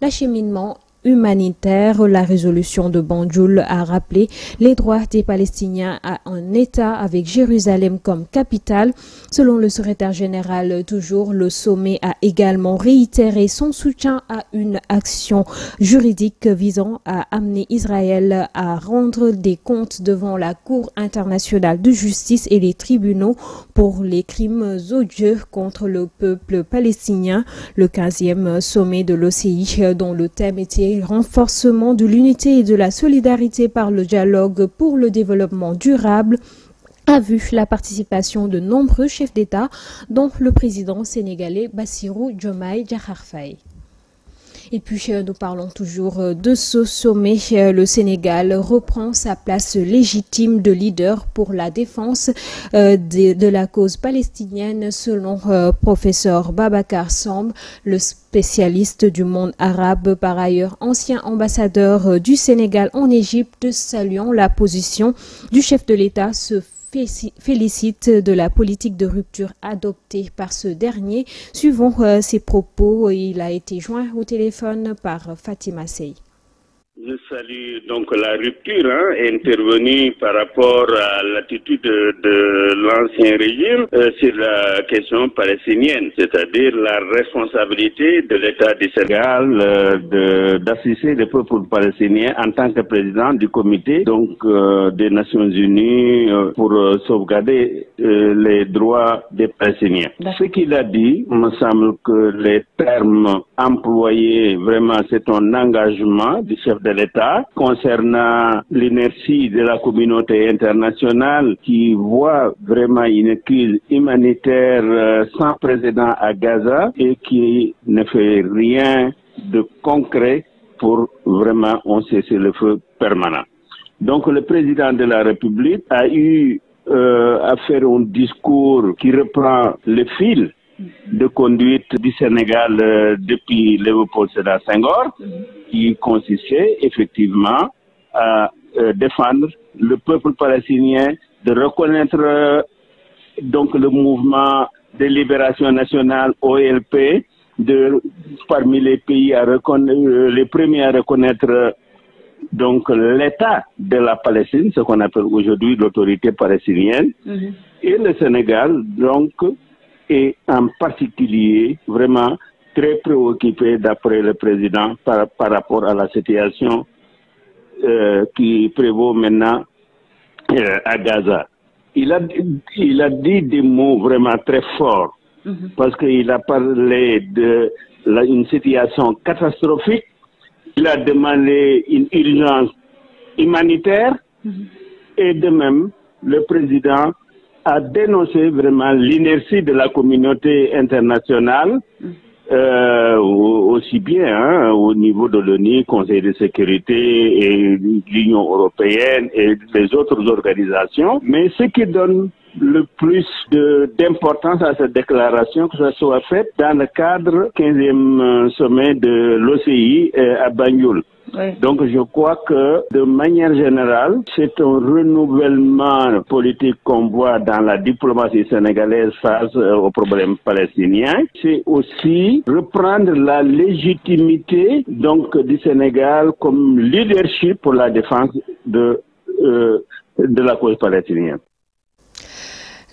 l'acheminement humanitaire. La résolution de Banjul a rappelé les droits des Palestiniens à un État avec Jérusalem comme capitale. Selon le secrétaire général, toujours, le sommet a également réitéré son soutien à une action juridique visant à amener Israël à rendre des comptes devant la Cour internationale de justice et les tribunaux pour les crimes odieux contre le peuple palestinien. Le 15e sommet de l'OCI, dont le thème était renforcement de l'unité et de la solidarité par le dialogue pour le développement durable, a vu la participation de nombreux chefs d'État, dont le président sénégalais Bassirou Diomaye Diakhar Faye. Et puis, nous parlons toujours de ce sommet. Le Sénégal reprend sa place légitime de leader pour la défense de la cause palestinienne, selon professeur Babacar Samb, le spécialiste du monde arabe, par ailleurs ancien ambassadeur du Sénégal en Égypte, saluant la position du chef de l'État, félicite de la politique de rupture adoptée par ce dernier. Suivant ses propos, il a été joint au téléphone par Fatima Sey. Je salue donc la rupture intervenue par rapport à l'attitude de l'ancien régime sur la question palestinienne, c'est-à-dire la responsabilité de l'État du Sénégal d'assister le peuple palestinien en tant que président du comité des Nations Unies pour sauvegarder les droits des Palestiniens. Ce qu'il a dit, il me semble que les termes employés, vraiment c'est un engagement du chef de l'État concernant l'inertie de la communauté internationale qui voit vraiment une crise humanitaire sans précédent à Gaza et qui ne fait rien de concret pour vraiment un cessez-le-feu permanent. Donc le président de la République a eu à faire un discours qui reprend le fil de conduite du Sénégal depuis Léopold Sédar Senghor, qui consistait effectivement à défendre le peuple palestinien, de reconnaître donc le mouvement de libération nationale OLP, parmi les pays les premiers à reconnaître donc l'État de la Palestine, ce qu'on appelle aujourd'hui l'autorité palestinienne, et le Sénégal donc est en particulier vraiment très préoccupé, d'après le président, par rapport à la situation qui prévaut maintenant à Gaza. Il a dit des mots vraiment très forts, parce qu'il a parlé d'une situation catastrophique. Il a demandé une urgence humanitaire, et de même, le président a dénoncé vraiment l'inertie de la communauté internationale, aussi bien au niveau de l'ONU, Conseil de sécurité et l'Union européenne et les autres organisations. Mais ce qui donne le plus d'importance à cette déclaration, que ce soit faite dans le cadre 15e sommet de l'OCI à Banjul. Oui. Donc je crois que de manière générale, c'est un renouvellement politique qu'on voit dans la diplomatie sénégalaise face aux problèmes palestiniens. C'est aussi reprendre la légitimité donc du Sénégal comme leadership pour la défense de la cause palestinienne.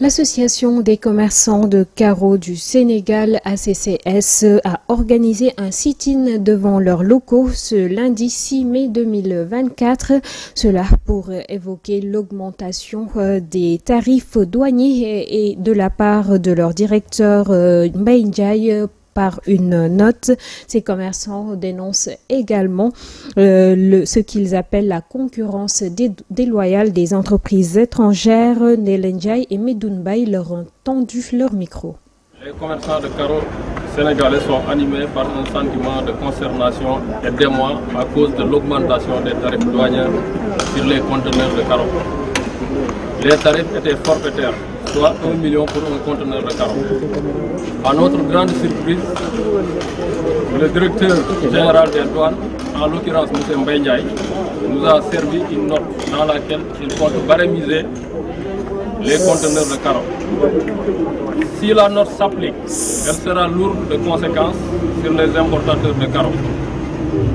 L'Association des commerçants de carreaux du Sénégal, ACCS, a organisé un sit-in devant leurs locaux ce lundi 6 mai 2024. Cela pour évoquer l'augmentation des tarifs douaniers et de la part de leur directeur Mbaye Ndiaye. Par une note, ces commerçants dénoncent également ce qu'ils appellent la concurrence déloyale des entreprises étrangères. Nélène Ndiaye et Medoune Baye leur ont tendu leur micro. Les commerçants de carreaux sénégalais sont animés par un sentiment de consternation et d'émoi à cause de l'augmentation des tarifs douaniers sur les conteneurs de carreaux. Les tarifs étaient forfaitaires, soit 1 million pour un conteneur de carreaux. À notre grande surprise, le directeur général des douanes, en l'occurrence M. Mbaye Ndiaye, nous a servi une note dans laquelle il compte barémiser les conteneurs de carottes. Si la norme s'applique, elle sera lourde de conséquences sur les importateurs de carottes.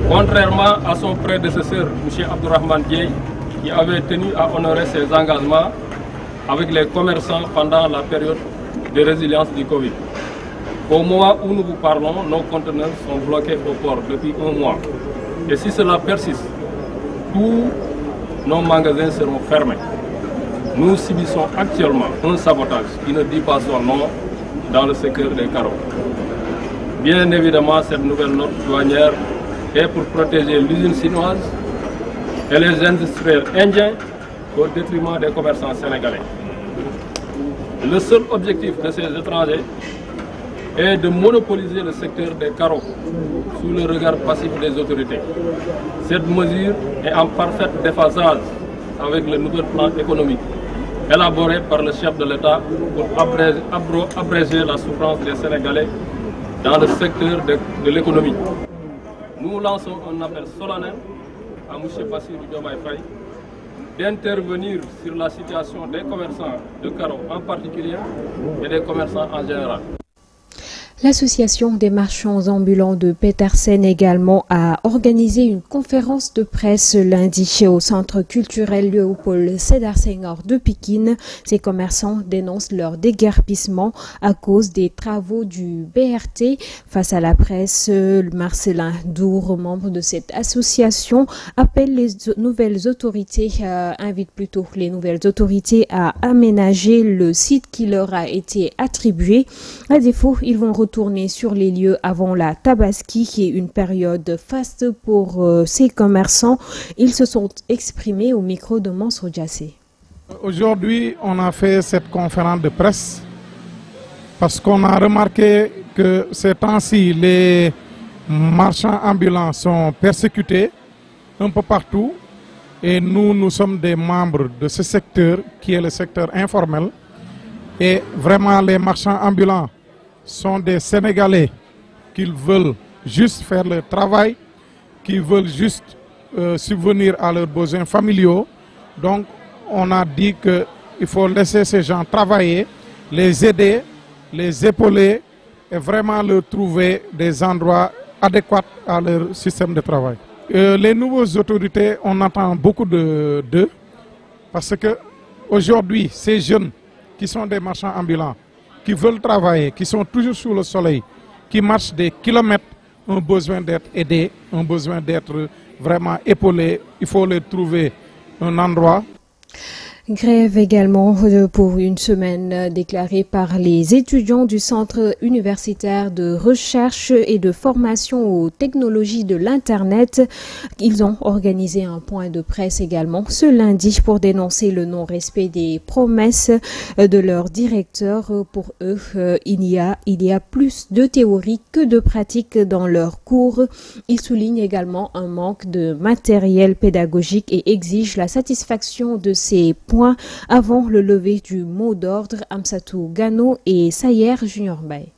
Contrairement à son prédécesseur, M. Abdourahmane Dieye, qui avait tenu à honorer ses engagements avec les commerçants pendant la période de résilience du Covid. Au moment où nous vous parlons, nos conteneurs sont bloqués au port depuis un mois. Et si cela persiste, tous nos magasins seront fermés. Nous subissons actuellement un sabotage qui ne dit pas son nom dans le secteur des carottes. Bien évidemment, cette nouvelle norme douanière est pour protéger l'usine chinoise et les industriels indiens au détriment des commerçants sénégalais. Le seul objectif de ces étrangers est de monopoliser le secteur des carottes sous le regard passif des autorités. Cette mesure est en parfaite déphasage avec le nouvel plan économique élaboré par le chef de l'État pour abréger la souffrance des Sénégalais dans le secteur de l'économie. Nous lançons un appel solennel à M. Bassirou Diomaye Faye d'intervenir sur la situation des commerçants de carottes en particulier et des commerçants en général. L'association des marchands ambulants de Petersen également a organisé une conférence de presse lundi au centre culturel Léopold Sédar Senghor de Pikine. Ces commerçants dénoncent leur déguerpissement à cause des travaux du BRT. Face à la presse, Marcelin Dour, membre de cette association, appelle les nouvelles autorités, invite plutôt les nouvelles autorités à aménager le site qui leur a été attribué. À défaut, ils vont retourner sur les lieux avant la Tabaski, qui est une période faste pour ces commerçants. Ils se sont exprimés au micro de Mansour Diassé. Aujourd'hui, on a fait cette conférence de presse parce qu'on a remarqué que ces temps-ci, les marchands ambulants sont persécutés un peu partout et nous sommes des membres de ce secteur qui est le secteur informel et vraiment les marchands ambulants sont des Sénégalais qui veulent juste faire leur travail, qui veulent juste subvenir à leurs besoins familiaux. Donc on a dit qu'il faut laisser ces gens travailler, les aider, les épauler et vraiment leur trouver des endroits adéquats à leur système de travail. Les nouvelles autorités, on attend beaucoup d'eux parce que aujourd'hui, ces jeunes qui sont des marchands ambulants, qui veulent travailler, qui sont toujours sous le soleil, qui marchent des kilomètres, ont besoin d'être aidés, ont besoin d'être vraiment épaulés. Il faut leur trouver un endroit. Grève également pour une semaine déclarée par les étudiants du Centre universitaire de recherche et de formation aux technologies de l'Internet. Ils ont organisé un point de presse également ce lundi pour dénoncer le non-respect des promesses de leur directeur. Pour eux, il y a plus de théorie que de pratique dans leurs cours. Ils soulignent également un manque de matériel pédagogique et exigent la satisfaction de ces points avant le lever du mot d'ordre. Amsatou Gano et Sayer Junior Bay.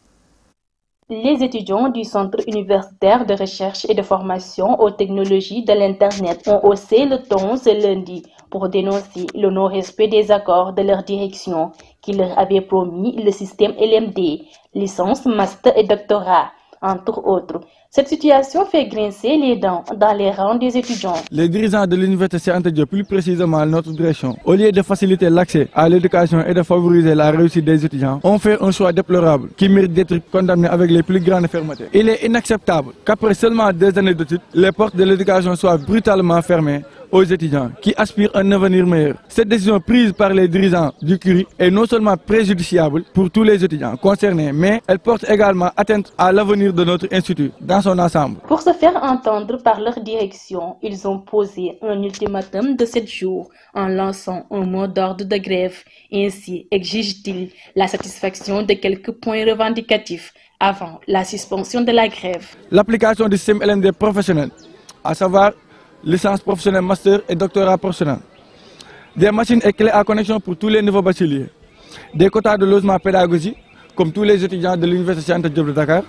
Les étudiants du Centre universitaire de recherche et de formation aux technologies de l'Internet ont haussé le ton ce lundi pour dénoncer le non-respect des accords de leur direction qui leur avait promis le système LMD, licence, master et doctorat, entre autres. Cette situation fait grincer les dents dans les rangs des étudiants. Les dirigeants de l'université Anta Diop, plus précisément notre direction, au lieu de faciliter l'accès à l'éducation et de favoriser la réussite des étudiants, ont fait un choix déplorable qui mérite d'être condamné avec les plus grandes fermeteurs. Il est inacceptable qu'après seulement 2 années d'études, les portes de l'éducation soient brutalement fermées aux étudiants qui aspirent à un avenir meilleur. Cette décision prise par les dirigeants du CURI est non seulement préjudiciable pour tous les étudiants concernés, mais elle porte également atteinte à l'avenir de notre institut dans son ensemble. Pour se faire entendre par leur direction, ils ont posé un ultimatum de 7 jours en lançant un mot d'ordre de grève. Ainsi exigent-ils la satisfaction de quelques points revendicatifs avant la suspension de la grève. L'application du système LMD professionnel, à savoir licence professionnelle, master et doctorat professionnel. Des machines et clés à connexion pour tous les niveaux bacheliers. Des quotas de logement pédagogique, comme tous les étudiants de l'Université Anta Diop de Dakar.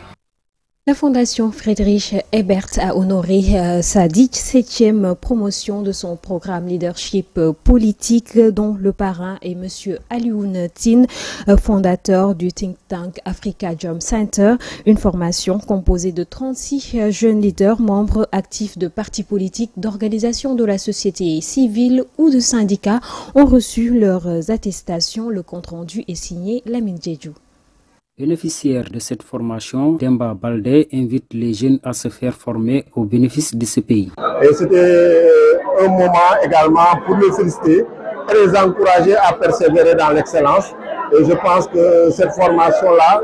La Fondation Friedrich Ebert a honoré sa 17e promotion de son programme leadership politique dont le parrain est M. Alioune Tine, fondateur du think tank Africa Jom Center, une formation composée de 36 jeunes leaders membres actifs de partis politiques, d'organisations de la société civile ou de syndicats ont reçu leurs attestations. Le compte-rendu est signé Lamine Djedjou. Bénéficiaire de cette formation, Demba Baldé invite les jeunes à se faire former au bénéfice de ce pays. Et c'était un moment également pour les féliciter et les encourager à persévérer dans l'excellence. Et je pense que cette formation-là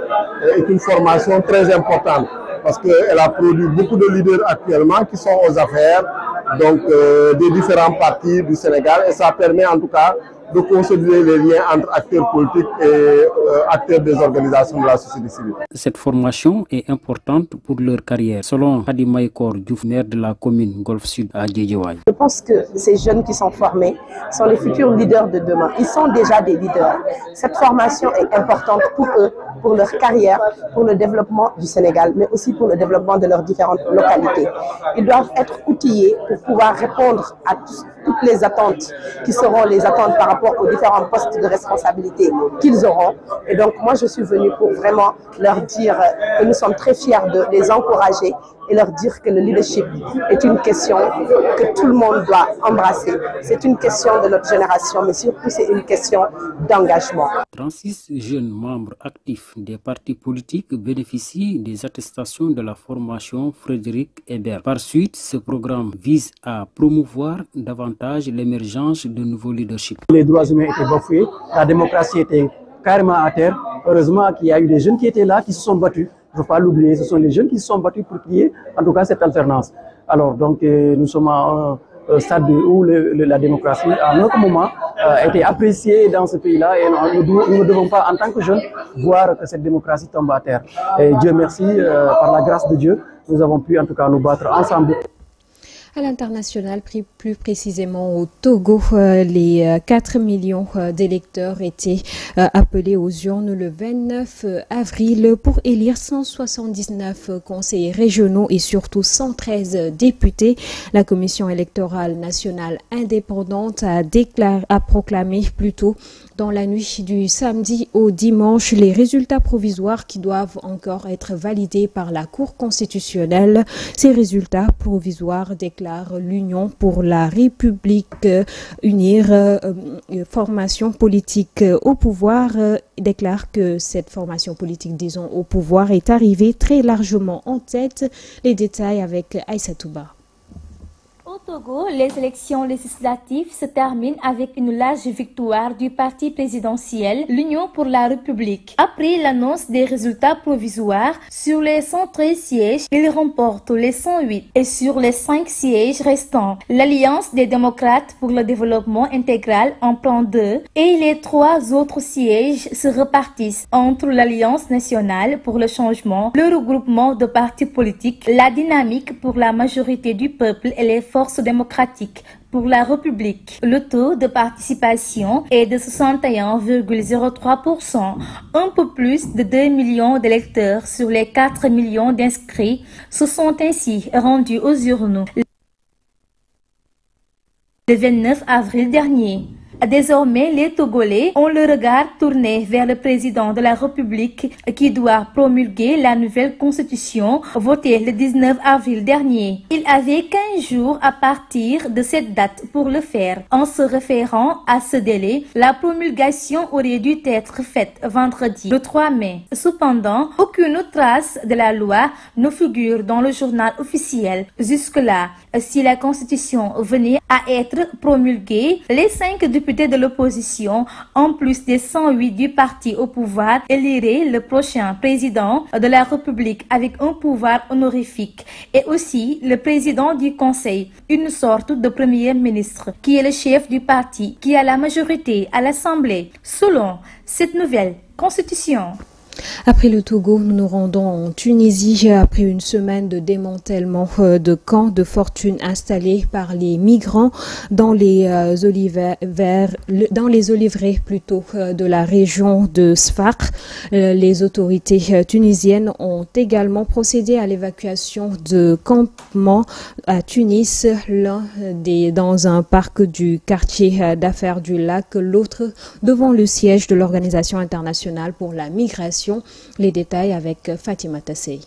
est une formation très importante parce qu'elle a produit beaucoup de leaders actuellement qui sont aux affaires, donc des différents partis du Sénégal, et ça permet en tout cas de consolider les liens entre acteurs politiques et acteurs des organisations de la société civile. Cette formation est importante pour leur carrière, selon Hadi Maïkor Diouf, maire de la commune Golfe Sud à Djedjouaï. Je pense que ces jeunes qui sont formés sont les futurs leaders de demain. Ils sont déjà des leaders. Cette formation est importante pour eux, pour leur carrière, pour le développement du Sénégal, mais aussi pour le développement de leurs différentes localités. Ils doivent être outillés pour pouvoir répondre à toutes les attentes qui seront les attentes par rapport aux différents postes de responsabilité qu'ils auront. Et donc moi je suis venue pour vraiment leur dire que nous sommes très fiers de les encourager et leur dire que le leadership est une question que tout le monde doit embrasser. C'est une question de notre génération, mais surtout c'est une question d'engagement. 36 jeunes membres actifs des partis politiques bénéficient des attestations de la formation Friedrich Ebert. Par suite, ce programme vise à promouvoir davantage l'émergence de nouveaux leaderships. Les droits humains étaient bafoués, la démocratie était carrément à terre. Heureusement qu'il y a eu des jeunes qui étaient là, qui se sont battus. Il ne faut pas l'oublier, ce sont les jeunes qui se sont battus pour qu'il y ait en tout cas cette alternance. Alors donc nous sommes à un stade où la démocratie à un autre moment a été appréciée dans ce pays-là et nous ne devons pas en tant que jeunes voir que cette démocratie tombe à terre. Et Dieu merci, par la grâce de Dieu, nous avons pu en tout cas nous battre ensemble. À l'international, plus précisément au Togo, les 4 millions d'électeurs étaient appelés aux urnes le 29 avril pour élire 179 conseillers régionaux et surtout 113 députés. La Commission électorale nationale indépendante a proclamé plutôt dans la nuit du samedi au dimanche les résultats provisoires qui doivent encore être validés par la Cour constitutionnelle. Ces résultats provisoires déclarent l'Union pour la République unir formation politique au pouvoir, déclare que cette formation politique, disons, au pouvoir est arrivée très largement en tête. Les détails avec Aïssa Touba. Au Togo, les élections législatives se terminent avec une large victoire du parti présidentiel, l'Union pour la République. Après l'annonce des résultats provisoires, sur les 113 sièges, il remporte les 108. Et sur les 5 sièges restants, l'Alliance des démocrates pour le développement intégral en prend 2 et les 3 autres sièges se repartissent entre l'Alliance nationale pour le changement, le regroupement de partis politiques, la dynamique pour la majorité du peuple et les forces démocratiques pour la République. Le taux de participation est de 61,03%, un peu plus de 2 millions d'électeurs sur les 4 millions d'inscrits se sont ainsi rendus aux urnes le 29 avril dernier. Désormais, les Togolais ont le regard tourné vers le président de la République qui doit promulguer la nouvelle constitution votée le 19 avril dernier. Il avait 15 jours à partir de cette date pour le faire. En se référant à ce délai, la promulgation aurait dû être faite vendredi, le 3 mai. Cependant, aucune trace de la loi ne figure dans le journal officiel. Jusque-là, si la constitution venait à être promulguée, les 5 députés de l'opposition, en plus des 108 du parti au pouvoir, éliraient le prochain président de la République avec un pouvoir honorifique et aussi le président du Conseil, une sorte de premier ministre qui est le chef du parti qui a la majorité à l'Assemblée, selon cette nouvelle constitution. Après le Togo, nous nous rendons en Tunisie après une semaine de démantèlement de camps de fortune installés par les migrants dans les oliveraies de la région de Sfax. Les autorités tunisiennes ont également procédé à l'évacuation de campements à Tunis, l'un dans un parc du quartier d'affaires du lac, l'autre devant le siège de l'Organisation internationale pour la migration. Les détails avec Fatima Tassey.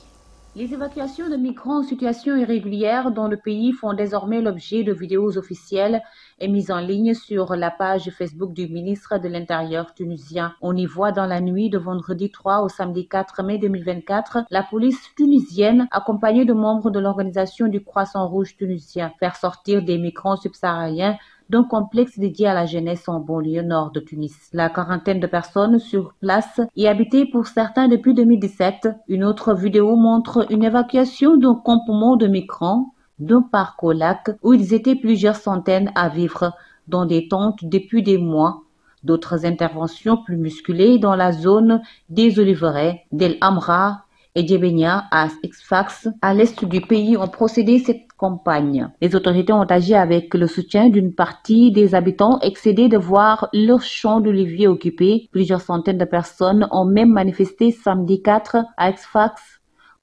Les évacuations de migrants en situation irrégulière dans le pays font désormais l'objet de vidéos officielles et mises en ligne sur la page Facebook du ministre de l'Intérieur tunisien. On y voit dans la nuit de vendredi 3 au samedi 4 mai 2024 la police tunisienne, accompagnée de membres de l'organisation du Croissant Rouge tunisien, faire sortir des migrants subsahariens d'un complexe dédié à la jeunesse en banlieue nord de Tunis. La quarantaine de personnes sur place y habitaient pour certains depuis 2017. Une autre vidéo montre une évacuation d'un campement de migrants d'un parc au lac où ils étaient plusieurs centaines à vivre dans des tentes depuis des mois. D'autres interventions plus musclées dans la zone des Oliveraies, d'El Amra et Djebenia à Sfax, à l'est du pays, ont procédé cette campagne. Les autorités ont agi avec le soutien d'une partie des habitants excédés de voir leurs champs d'oliviers occupés. Plusieurs centaines de personnes ont même manifesté samedi 4 à Sfax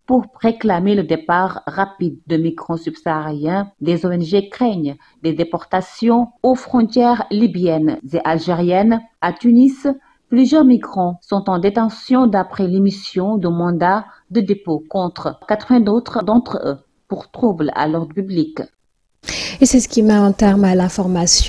pour réclamer le départ rapide de migrants subsahariens. Des ONG craignent des déportations aux frontières libyennes et algériennes. À Tunis, plusieurs migrants sont en détention d'après l'émission de mandat de dépôt contre 80 d'autres d'entre eux pour troubles à l'ordre public. Et c'est ce qui met un terme à l'information.